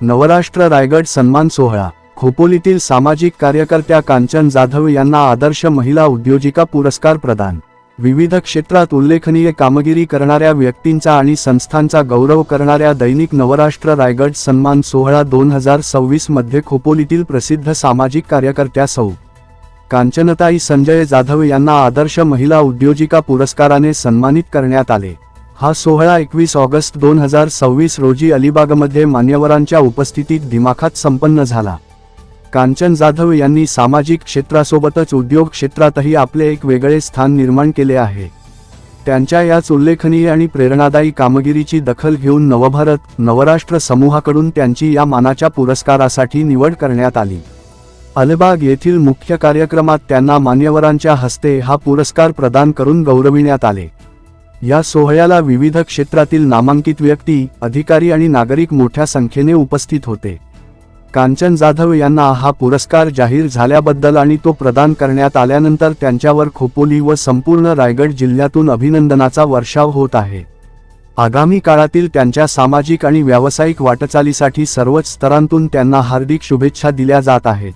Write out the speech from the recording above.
नवराष्ट्र रायगड सन्मान सोहळा। खोपोलीतील सामाजिक कार्यकर्त्या कांचन जाधव यांना आदर्श महिला उद्योजिका पुरस्कार प्रदान। विविध क्षेत्रात उल्लेखनीय कामगिरी करणाऱ्या व्यक्तींचा आणि संस्थांचा गौरव करणाऱ्या दैनिक नवराष्ट्र रायगड सन्मान सोहळा 2026 मध्ये खोपोलीतील प्रसिद्ध सामाजिक कार्यकर्त्या सौ. कांचनताई संजय जाधव यांना आदर्श महिला उद्योजिका पुरस्काराने सन्मानित करण्यात आले। हा सोहळा 21 ऑगस्ट 2026 रोजी अलिबागमध्ये मान्यवरांच्या उपस्थितीत दिमाखात संपन्न झाला। कांचन जाधव यांनी सामाजिक क्षेत्रासोबतच उद्योग क्षेत्रातही आपले एक वेगळे स्थान निर्माण केले आहे। त्यांच्या याच उल्लेखनीय आणि प्रेरणादायी कामगिरीची दखल घेऊन नवभारत नवराष्ट्र समूहाकडून त्यांची या मानाच्या पुरस्कारासाठी निवड करण्यात आली। अलिबाग येथील मुख्य कार्यक्रमात त्यांना मान्यवरांच्या हस्ते हा पुरस्कार प्रदान करून गौरविण्यात आले। या सोहळ्याला विविध क्षेत्रातील नामांकित व्यक्ती, अधिकारी आणि नागरिक मोठ्या संख्येने उपस्थित होते। कांचन जाधव यांना हा पुरस्कार जाहीर झाल्याबद्दल आणि तो प्रदान करण्यात आल्यानंतर त्यांच्यावर खोपोली व संपूर्ण रायगड जिल्ह्यातून अभिनंदनाचा वर्षाव होत आहे। आगामी काळातील त्यांच्या सामाजिक आणि व्यावसायिक वाटचालीसाठी सर्वच स्तरांतून त्यांना हार्दिक शुभेच्छा दिल्या जात आहेत।